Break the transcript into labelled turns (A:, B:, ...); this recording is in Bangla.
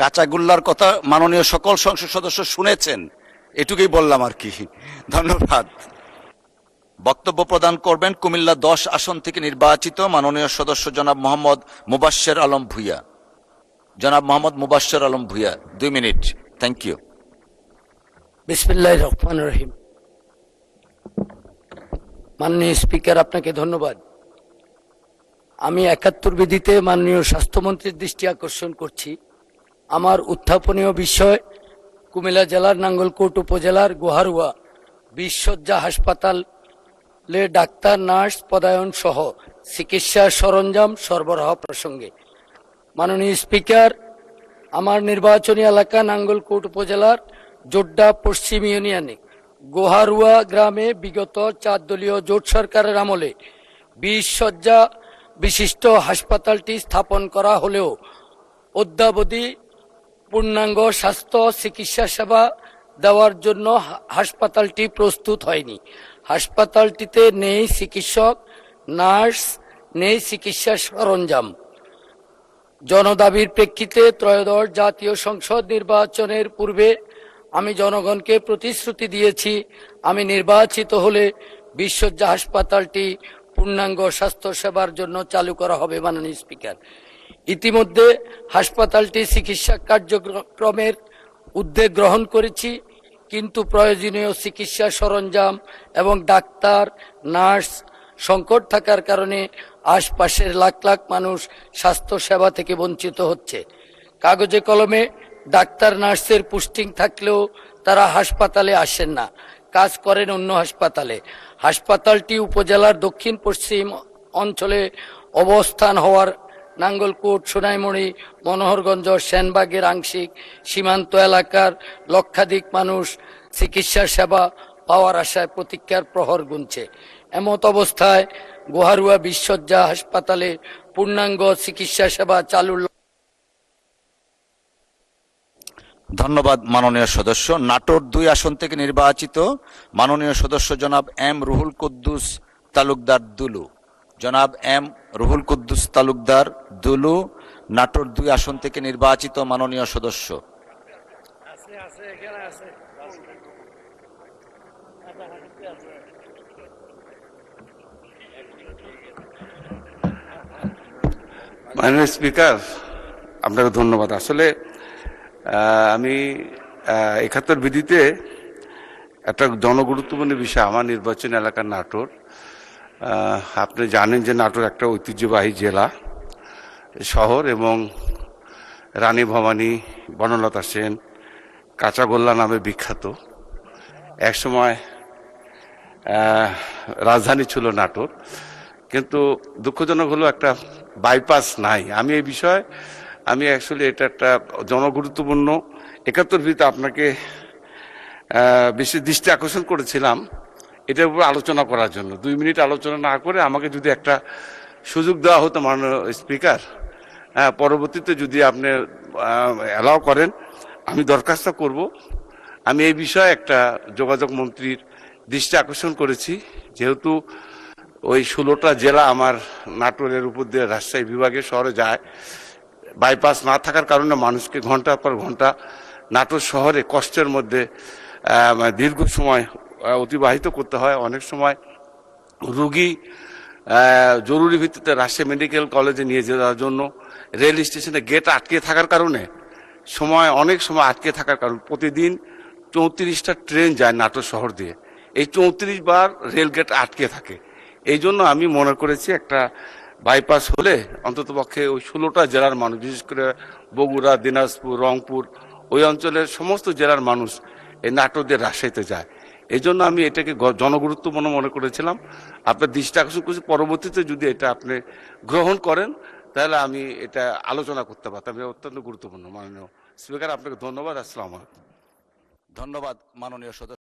A: কাঁচাগোল্লার কথা মাননীয় সকল সংসদ সদস্য শুনেছেন, এটুকুই বললাম আর কি। ধন্যবাদ। বক্তব্য প্রদান করবেন কুমিল্লা 10 আসন থেকে নির্বাচিত মাননীয় সদস্য জনাব মোহাম্মদ মুবাশ্শের আলম ভূঁইয়া। জনাব Mohammad Mubasher Alam Bhuiyan, 2 minute. Thank you.
B: বিসমিল্লাহির রহমানির রহিম। মাননীয় স্পিকার, আপনাকে ধন্যবাদ। আমি 71 বিধিতে মাননীয় স্বাস্থ্যমন্ত্রীর দৃষ্টি আকর্ষণ করছি। আমার উত্থাপনীয় বিষয় কুমিল্লা জেলার নাঙ্গলকোট উপজেলার গোহারুয়া 20 শয্যা হাসপাতালে ডাক্তার, নার্স পদায়ন সহ চিকিৎসা সরঞ্জাম সরবরাহ প্রসঙ্গে। মাননীয় স্পিকার, আমার নির্বাচনী এলাকা নাঙ্গলকোট উপজেলার জোড্ডা পশ্চিম ইউনিয়নে গোহারুয়া গ্রামে বিগত 4 দলীয় জোট সরকারের আমলে 20 শয্যা বিশিষ্ট হাসপাতালটি স্থাপন করা হলেও অদ্যাবধি পূর্ণাঙ্গ স্বাস্থ্য চিকিৎসা সেবা দেওয়ার জন্য হাসপাতালটি প্রস্তুত হয়নি। হাসপাতালটিতে নেই চিকিৎসক, নার্স, নেই চিকিৎসা সরঞ্জাম। জনদাবির প্রেক্ষিতে ত্রয়োদশ জাতীয় সংসদ নির্বাচনের পূর্বে আমি জনগণকে প্রতিশ্রুতি দিয়েছি, আমি নির্বাচিত হলে 20 শয্যা হাসপাতালটি পূর্ণাঙ্গ স্বাস্থ্য সেবার জন্য চালু করা হবে। মাননীয় স্পিকার, ইতিমধ্যে হাসপাতালটি চিকিৎসা কার্যক্রমের উদ্যোগ গ্রহণ করেছি, কিন্তু প্রয়োজনীয় চিকিৎসা সরঞ্জাম এবং ডাক্তার, নার্স সংকট থাকার কারণে আশপাশের লাখ লাখ মানুষ স্বাস্থ্য সেবা থেকে বঞ্চিত হচ্ছে। কাগজে কলমে ডাক্তার, নার্সের পোস্টিং থাকলেও তারা হাসপাতালে আসেন না, কাজ করেন অন্য হাসপাতালে। হাসপাতালটি উপজেলার দক্ষিণ পশ্চিম অঞ্চলে অবস্থান হওয়ার নাঙ্গলকোট, সোনাইমুড়ি, মনোহরগঞ্জ, সেনবাগের আংশিক সীমান্ত এলাকার লক্ষাধিক মানুষ চিকিৎসা সেবা পাওয়ার আশায় প্রতীক্ষার প্রহর গুনছে। এমত অবস্থায় গোহারুয়া 20 শয্যা হাসপাতালে পূর্ণাঙ্গ চিকিৎসা সেবা চালুর।
A: ধন্যবাদ মাননীয় সদস্য। নাটোর 2 আসন থেকে নির্বাচিত মাননীয় সদস্য জনাব এম রুহুল কুদ্দুস তালুকদার দুলু। জনাব এম রুহুল কুদ্দুস তালুকদার দুলু, নাটোর 2 আসন থেকে নির্বাচিত মাননীয় সদস্য।
C: মাননীয় স্পিকার, আপনাকে ধন্যবাদ। আসলে আমি 71 বিধিতে একটা জনগুরুত্বপূর্ণ বিষয়, আমার নির্বাচনী এলাকা নাটোর। আপনি জানেন যে নাটোর একটা ঐতিহ্যবাহী জেলা শহর এবং রানী ভবানী, বনলতা সেন, কাঁচাগোল্লা নামে বিখ্যাত। একসময় রাজধানী ছিল নাটোর, কিন্তু দুঃখজনক হলো একটা বাইপাস নাই। আমি এই বিষয়ে অ্যাকচুয়ালি এটা একটা জনগুরুত্বপূর্ণ 71 বিধিতে আপনাকে বেশি দৃষ্টি আকর্ষণ করেছিলাম এটার উপর আলোচনা করার জন্য। 2 মিনিট আলোচনা না করে আমাকে যদি একটা সুযোগ দেওয়া হতো মাননীয় স্পিকার, পরবর্তীতে যদি আপনি অ্যালাউ করেন আমি দরখাস্ত করব। আমি এই বিষয়ে একটা যোগাযোগ মন্ত্রীর দৃষ্টি আকর্ষণ করেছি, যেহেতু ওই 16টা জেলা আমার নাটোরের উপর দিয়ে রাজশাহী বিভাগের শহরে যায়। বাইপাস না থাকার কারণে মানুষকে ঘন্টার পর ঘন্টা নাটোর শহরে কষ্টের মধ্যে দীর্ঘ সময় অতিবাহিত করতে হয়। অনেক সময় রুগী জরুরি ভিত্তিতে রাজশাহী মেডিকেল কলেজে নিয়ে যাওয়ার জন্য রেল স্টেশনে গেট আটকে থাকার কারণে অনেক সময় আটকে থাকার কারণে প্রতিদিন 34টা ট্রেন যায় নাটোর শহর দিয়ে। এই 34 বার রেল গেট আটকে থাকে। এই জন্য আমি মনে করেছি একটা বাইপাস হলে অন্ততপক্ষে ওই 16টা জেলার মানুষ, বিশেষ করে বগুড়া, দিনাজপুর, রংপুর, ওই অঞ্চলের সমস্ত জেলার মানুষ এই নাটোর দিয়ে রাজশাহীতে যায়। এই জন্য আমি এটাকে জনগুরুত্বপূর্ণ মনে করেছিলাম। আপনার দৃষ্টি আকর্ষণ করছি, পরবর্তীতে যদি এটা আপনি গ্রহণ করেন তাহলে আমি এটা আলোচনা করতে পারতাম। এটা অত্যন্ত গুরুত্বপূর্ণ। মাননীয় স্পিকার, আপনাকে ধন্যবাদ। আসসালামু আলাইকুম।
A: ধন্যবাদ মাননীয় সদস্য।